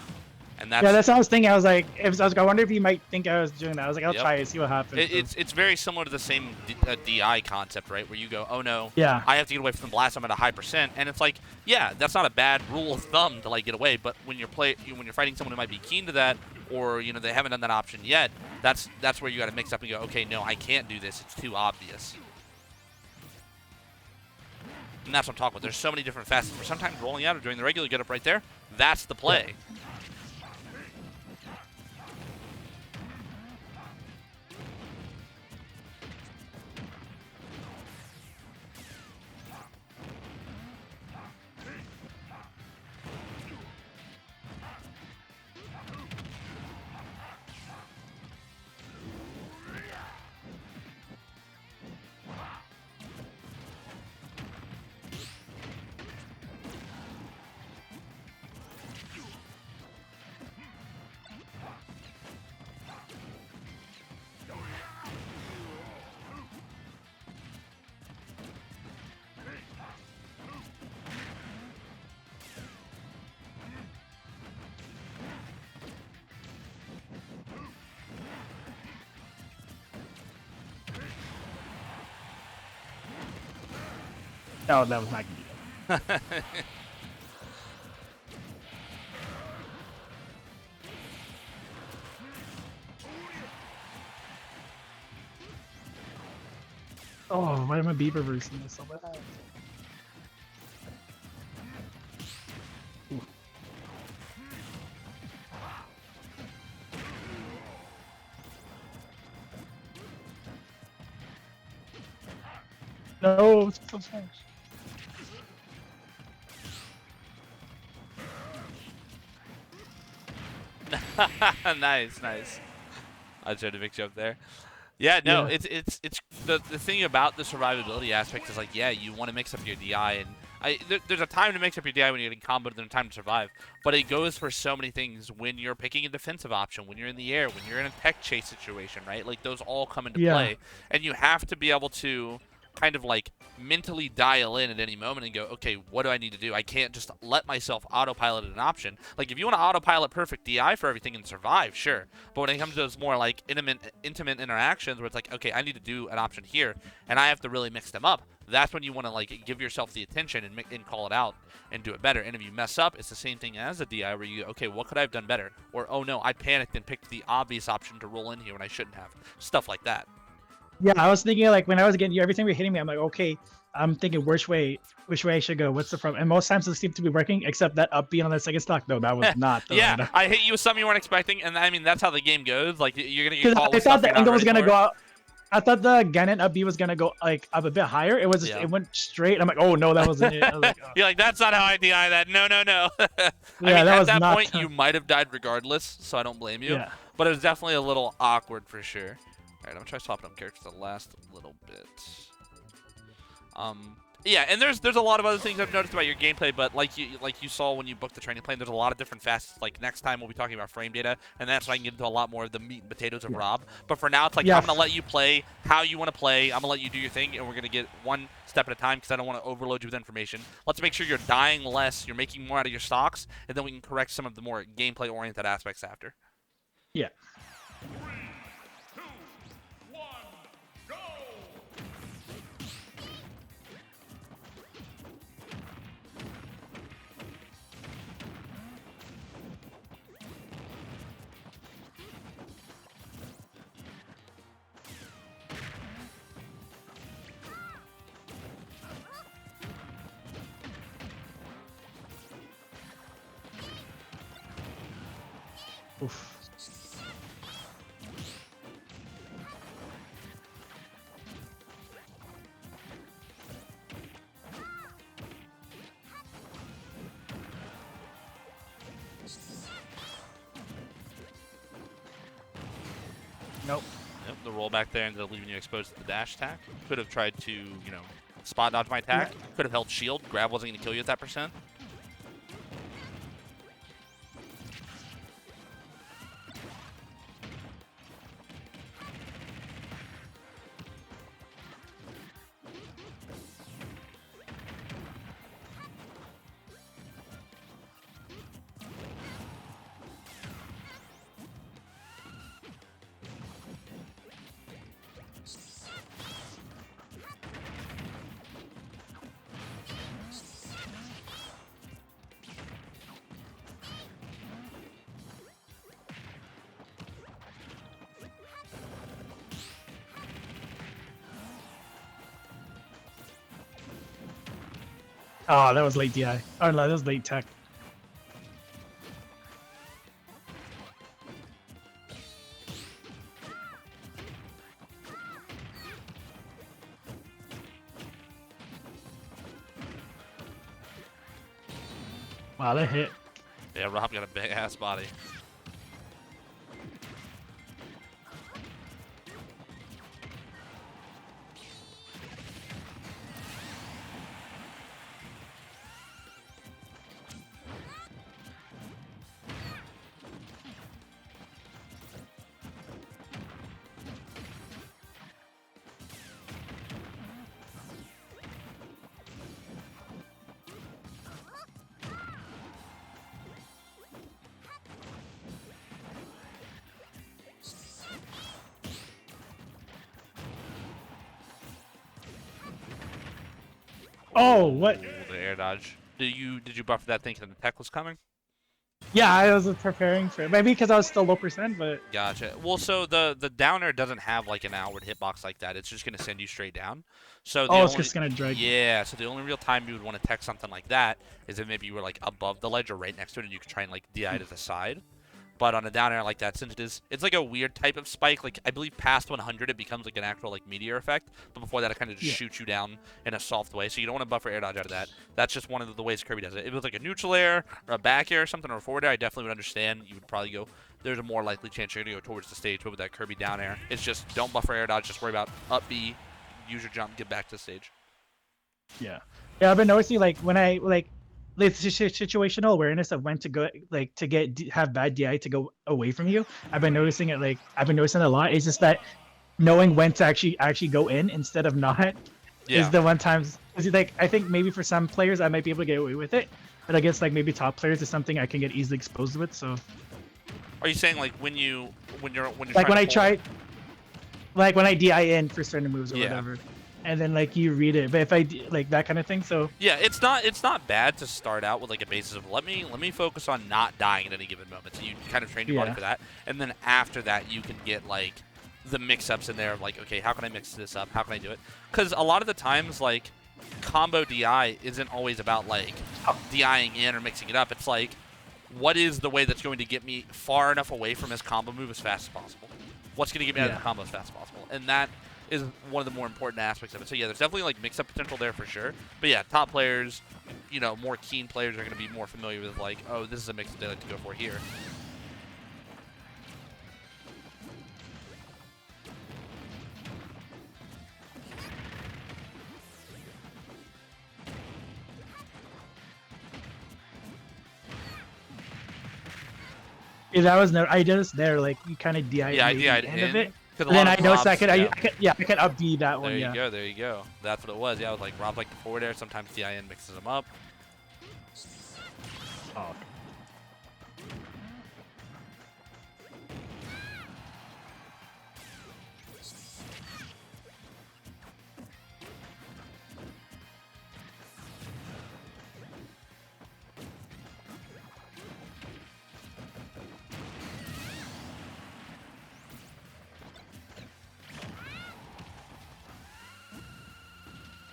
B: And that's,
A: Yeah, that's what I was thinking. I was like, I wonder if you might think I was doing that. I was like, I'll
B: Yep.
A: try it, see what happens.
B: it's very similar to the same DI concept, right? Where you go, oh no,
A: Yeah.
B: I have to get away from the blast. I'm at a high %, and it's like, yeah, that's not a bad rule of thumb to like get away. But when you're when you're fighting someone who might be keen to that, or you know they haven't done that option yet, that's where you got to mix up and go, okay, no, I can't do this. It's too obvious. And that's what I'm talking about. There's so many different facets. For sometimes rolling out or doing the regular get up right there, that's the play.
A: No, that was not gonna be it. Oh, why am I beat reversing this so bad? Ooh. No, it's so fast.
B: Nice, nice. I tried to mix you up there. Yeah, no,
A: Yeah.
B: it's the thing about the survivability aspect is like, yeah, you want to mix up your DI, and there's a time to mix up your DI when you're getting comboed, and a time to survive. But it goes for so many things when you're picking a defensive option, when you're in the air, when you're in a tech chase situation, right? Like those all come into
A: Yeah.
B: play, and you have to be able to kind of like mentally dial in at any moment and go, okay, what do I need to do? I can't just let myself autopilot an option. Like if you want to autopilot perfect DI for everything and survive, sure. But when it comes to those more like intimate interactions where it's like, okay, I need to do an option here and I have to really mix them up, that's when you want to like give yourself the attention and call it out and do it better. And if you mess up, it's the same thing as a DI where you go, okay, what could I have done better? Or, oh no, I panicked and picked the obvious option to roll in here when I shouldn't have. Stuff like that.
A: Yeah, I was thinking like when I was getting you, every time you're hitting me, I'm like, okay, I'm thinking which way I should go. What's the problem? And most times it seemed to be working, except that up B on the second stock. No, that was not.
B: Yeah, I hit you with something you weren't expecting, and I mean that's how the game goes. Like you're gonna get
A: Because
B: caught
A: I
B: with
A: thought
B: stuff
A: the
B: you're not
A: angle was
B: ready
A: gonna
B: for.
A: go out. I thought the Ganon up B was gonna go like up a bit higher. It was just,
B: Yeah.
A: it went straight. I'm like, oh no, that wasn't it. I was like, oh.
B: You're like, that's not how I DI that. No, no, no. I
A: Yeah,
B: mean,
A: that
B: at
A: was
B: that
A: not
B: point,
A: tough.
B: you might have died regardless, so I don't blame you.
A: Yeah.
B: But it was definitely a little awkward for sure. I'm gonna try swapping up characters the last little bit. Yeah, and there's a lot of other things I've noticed about your gameplay, but like you saw when you booked the training plan, there's a lot of different facets. Like next time we'll be talking about frame data, and that's when I can get into a lot more of the meat and potatoes of Rob. But for now, it's like I'm gonna let you play how you want to play. I'm gonna let you do your thing, and we're gonna get one step at a time because I don't want to overload you with information. Let's make sure you're dying less, you're making more out of your stocks, and then we can correct some of the more gameplay-oriented aspects after.
A: Yeah.
C: 3, 2, 1, go!
A: Oof. Nope.
B: Yep, the roll back there ended up leaving you exposed to the dash attack. Could have tried to, spot dodge my attack. Could have held shield. Grab wasn't going to kill you at that percent.
A: Oh, that was late DI. Oh no, that was late tech. Wow, that hit.
B: Yeah, Rob got a big ass body.
A: Oh, what?
B: Ooh, the air dodge. Did you buffer that thinking the tech was coming?
A: Yeah, I was preparing for it. Maybe because I was still low percent, but
B: Gotcha. Well, so the downer doesn't have like an outward hitbox like that. It's just gonna send you straight down. So the
A: oh, it's
B: only,
A: just gonna drag.
B: yeah. So the only real time you would want to tech something like that is if maybe you were like above the ledge or right next to it, and you could try and like DI to the side. But on a down air like that, since it's like a weird type of spike. Like I believe past 100, it becomes like an actual like meteor effect. But before that, it kind of just shoots you down in a soft way. So you don't want to buffer air dodge out of that. That's just one of the ways Kirby does it. If it was like a neutral air or a back air or something or a forward air, I definitely would understand. You would probably go. There's a more likely chance you're gonna go towards the stage. But with that Kirby down air, it's just don't buffer air dodge. Just worry about up B, use your jump, get back to the stage.
A: Yeah. Yeah, I've been noticing like when I like situational awareness of when to go like to have bad DI to go away from you. I've been noticing it a lot. It's just that knowing when to actually go in instead of not is the one times. Like I think maybe for some players I might be able to get away with it, but I guess like maybe top players is something I can get easily exposed with. So
B: Are you saying like when you're
A: like when I
B: try
A: try, like when I DI in for certain moves or
B: Yeah.
A: whatever, and then like you read it, but if I like that kind of thing, so
B: Yeah, it's not bad to start out with like a basis of let me focus on not dying at any given moment. So you kind of train your body
A: Yeah.
B: for that, and then after that you can get like the mix-ups in there of like, okay, how can I mix this up? How can I do it? Because a lot of the times like combo DI isn't always about like DIing in or mixing it up. It's like what is the way that's going to get me far enough away from his combo move as fast as possible? What's going to get me out of the combo as fast as possible? And that is one of the more important aspects of it. So yeah, there's definitely like mix-up potential there for sure. But yeah, top players, more keen players are going to be more familiar with like, oh, this is a mix that they like to go for here.
A: Yeah, that was never. I just there like you kind of DI
B: Yeah, I
A: maybe
B: DI'd
A: end of it.
B: in. Because a
A: And then
B: lot
A: I
B: of
A: noticed
B: Robs, yeah.
A: I could up B that one.
B: There you
A: Yeah.
B: go, there you go. That's what it was. Yeah, I was like, Rob like the forward air. Sometimes DIN mixes them up.
A: Oh.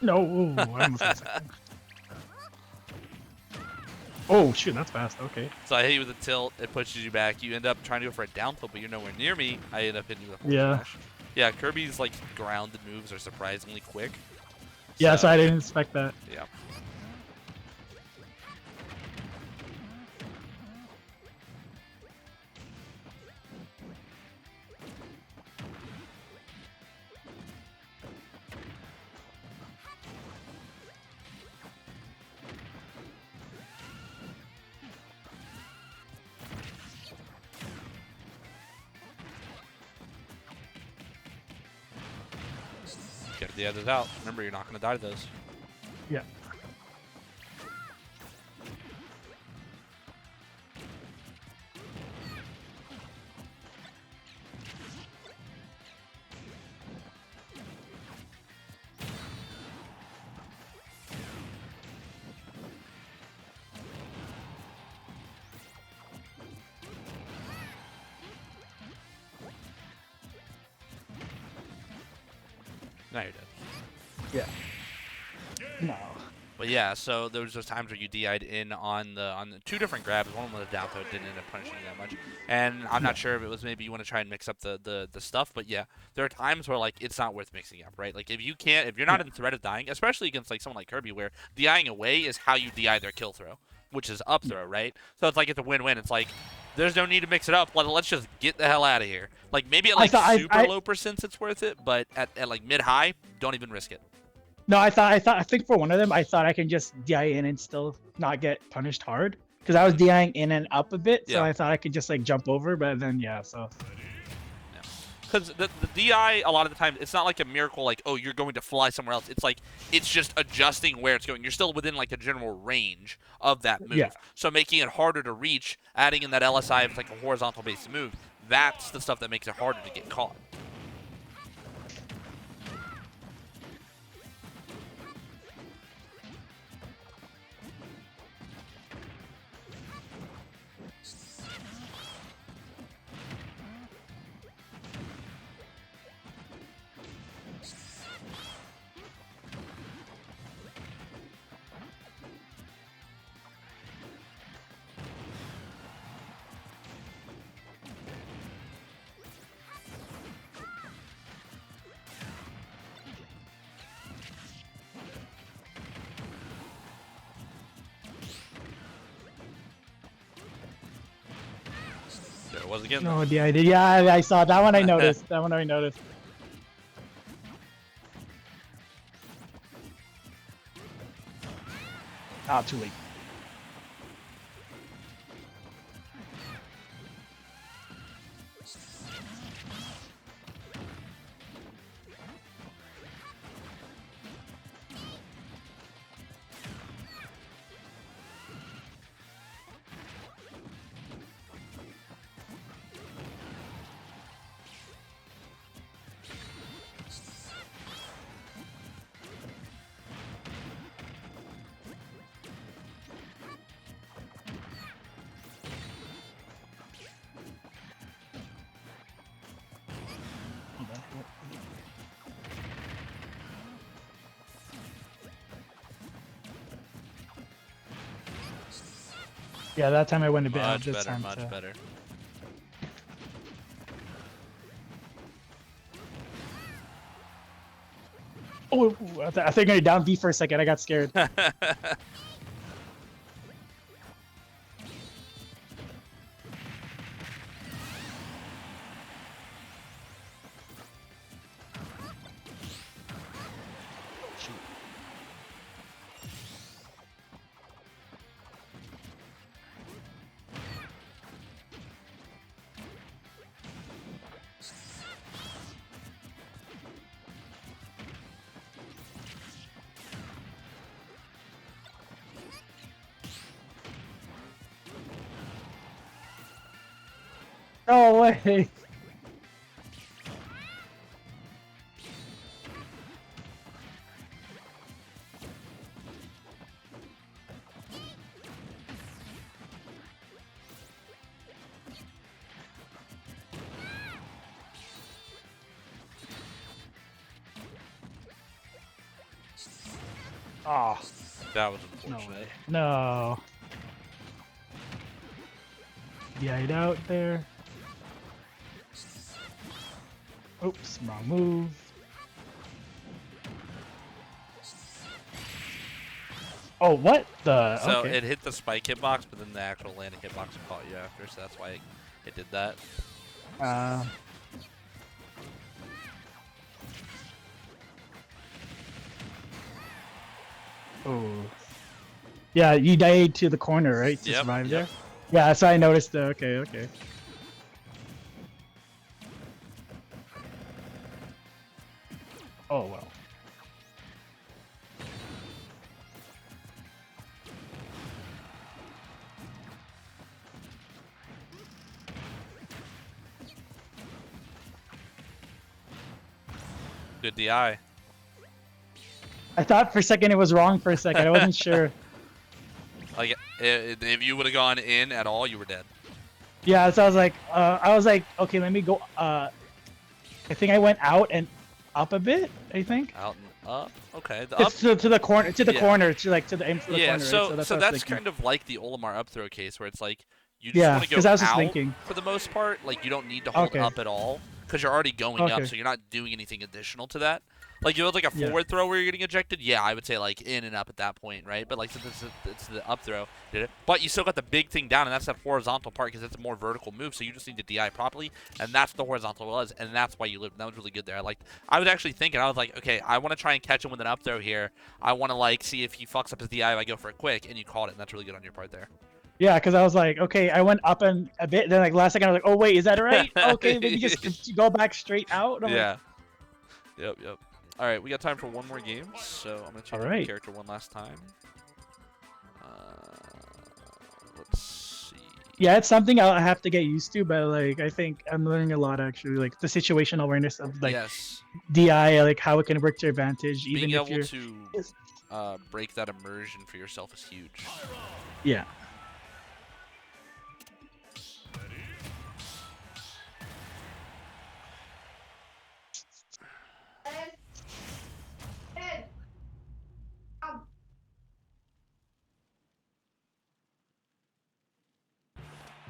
A: No, ooh, I almost got second. Oh shoot, that's fast. Okay.
B: So I hit you with a tilt. It pushes you back. You end up trying to go for a down tilt, but you're nowhere near me. I end up hitting you with a forward
A: Yeah.
B: smash. Yeah, Kirby's like grounded moves are surprisingly quick.
A: Yeah, so I didn't expect that.
B: Yeah. Get the others out. Remember, you're not going to die to those.
A: Yeah.
B: Now you're dead.
A: Yeah. No.
B: But yeah, so there was those times where you DI'd in on the two different grabs. One was a down throw, didn't end up punishing you that much. And I'm not sure if it was maybe you want to try and mix up the stuff, but yeah, there are times where like it's not worth mixing up, right? Like if you're not in threat of dying, especially against like someone like Kirby, where DIing away is how you DI their kill throw, which is up throw, right? So it's like it's a win-win. It's like there's no need to mix it up. Let's just get the hell out of here. Like maybe at like super low percents it's worth it, but at like mid-high, don't even risk it.
A: No, I think for one of them, I thought I can just DI in and still not get punished hard. Because I was DIing in and up a bit, so
B: Yeah.
A: I thought I could just like jump over, but then yeah, so.
B: Because the DI, a lot of the time, it's not like a miracle like, oh, you're going to fly somewhere else. It's like, it's just adjusting where it's going. You're still within like a general range of that move.
A: Yeah.
B: So making it harder to reach, adding in that LSI if it's like a horizontal-based move, that's the stuff that makes it harder to get caught. There it was again.
A: No, DI did. Yeah, I saw that one. I noticed. That one I noticed. Ah, too late. Yeah, that time I went a bit out.
B: Much
A: This
B: better,
A: time
B: much
A: to...
B: better.
A: Oh, I think I down B for a second. I got scared. No way. Oh,
B: That was
A: no
B: unfortunate.
A: way. No. DI'd out there. Oops, wrong move. Oh, what the?
B: So
A: Okay.
B: it hit the spike hitbox, but then the actual landing hitbox caught you after, so that's why it did that.
A: Uh, oh. Yeah, you died to the corner, right? To
B: Yep,
A: survive
B: yep.
A: there? Yeah, so I noticed. Okay, okay. Oh, well.
B: Good DI.
A: I thought for a second it was wrong for a second. I wasn't sure.
B: Like, if you would have gone in at all, you were dead.
A: Yeah, so I was like, okay, let me go. I think I went out and up a bit. I think.
B: Out and up. Okay. The up.
A: It's to the corner, to the
B: Yeah.
A: corner, to like to the aim for the
B: Yeah.
A: corner.
B: So
A: right?
B: so
A: what I was
B: that's
A: thinking.
B: kind of like the Olimar up throw case, where it's like you just
A: Yeah,
B: want to go
A: 'cause I was just
B: out
A: thinking.
B: for the most part. Like you don't need to hold
A: Okay.
B: up at all because you're already going up,
A: Okay.
B: so you're not doing anything additional to that. Like you have like a
A: Yeah.
B: forward throw where you're getting ejected. Yeah, I would say like in and up at that point, right? But like since it's the up throw, did it? But you still got the big thing down, and that's that horizontal part because it's a more vertical move. So you just need to DI properly, and that's the horizontal was, and that's why you lived. That was really good there. I was actually thinking, I was like, okay, I want to try and catch him with an up throw here. I want to like see if he fucks up his DI if I go for it quick, and you caught it, and that's really good on your part there.
A: Yeah, because I was like, okay, I went up and a bit. Then like last second, I was like, oh wait, is that right? Okay, maybe just go back straight out. And I'm
B: Yeah. Yep. All right, we got time for one more game, so I'm gonna change my
A: Alright.
B: character one last time. Let's see.
A: Yeah, it's something I'll have to get used to, but like I think I'm learning a lot actually, like the situational awareness of like
B: Yes,
A: DI, like how it can work to your advantage, even
B: being
A: if
B: able
A: you're.
B: to break that immersion for yourself is huge.
A: Yeah.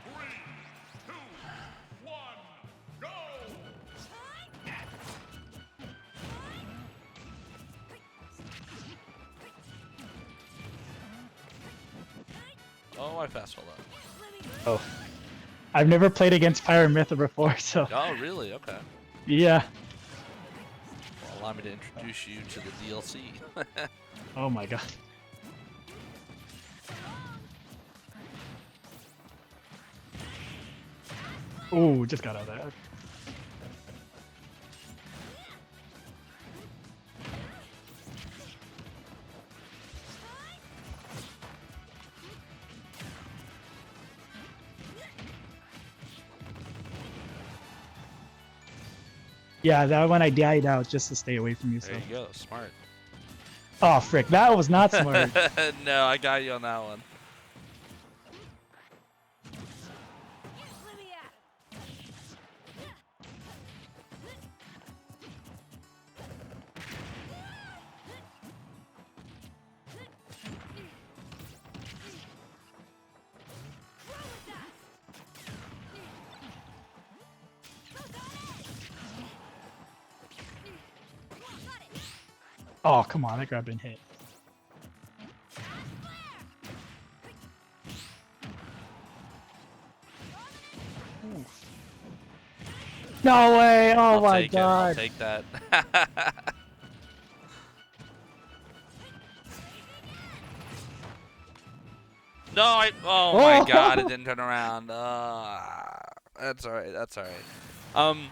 C: Three, two, one, go!
B: Oh, I fast rolled up.
A: Oh. I've never played against Pyramytha before, so
B: Oh, really? Okay.
A: yeah.
B: Well, allow me to introduce you to the DLC.
A: Oh my god. Ooh, just got out of there. Yeah, that one I died out just to stay away from you. So.
B: There you go. Smart.
A: Oh frick, that was not smart.
B: No, I got you on that one.
A: Oh come on, that grab been hit. No way! Oh
B: I'll
A: my
B: take it. I'll
A: god!
B: take that. No, oh my god, it didn't turn around. That's alright. That's alright.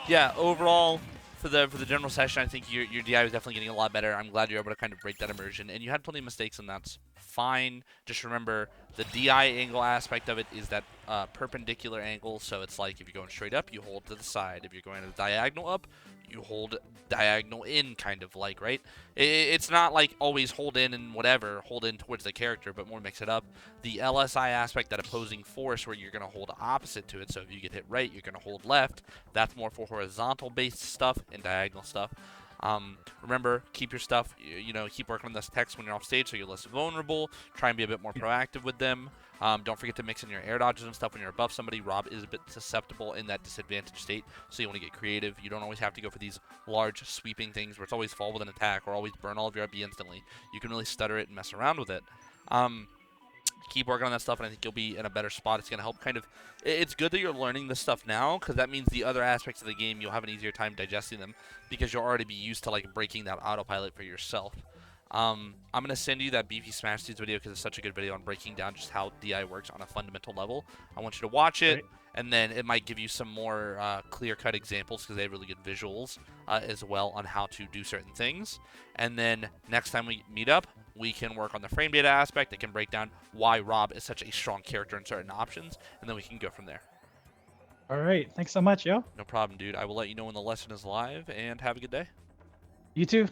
B: Yeah. Overall, for the general session, I think your DI was definitely getting a lot better. I'm glad you're able to kind of break that immersion, and you had plenty of mistakes, and that's fine. Just remember the DI angle aspect of it is that perpendicular angle, so it's like if you're going straight up, you hold to the side. If you're going a diagonal up, you hold diagonal in, kind of like, right? It's not like always hold in and whatever, hold in towards the character, but more mix it up. The LSI aspect, that opposing force, where you're going to hold opposite to it, so if you get hit right, you're going to hold left. That's more for horizontal-based stuff and diagonal stuff. Remember, keep your stuff, keep working on this text when you're off stage so you're less vulnerable. Try and be a bit more proactive with them. Don't forget to mix in your air dodges and stuff when you're above somebody. Rob is a bit susceptible in that disadvantaged state, so you want to get creative. You don't always have to go for these large sweeping things where it's always fall with an attack or always burn all of your RB instantly. You can really stutter it and mess around with it. Keep working on that stuff, and I think you'll be in a better spot. It's going to help it's good that you're learning this stuff now, because that means the other aspects of the game, you'll have an easier time digesting them, because you'll already be used to, like, breaking that autopilot for yourself. I'm going to send you that Beefy Smash Dudes video, because it's such a good video on breaking down just how DI works on a fundamental level. I want you to watch it, and then it might give you some more clear-cut examples, because they have really good visuals as well on how to do certain things. And then next time we meet up, we can work on the frame data aspect. It can break down why Rob is such a strong character in certain options, and then we can go from there.
A: All right. Thanks so much, yo.
B: No problem, dude. I will let you know when the lesson is live, and have a good day.
A: You too.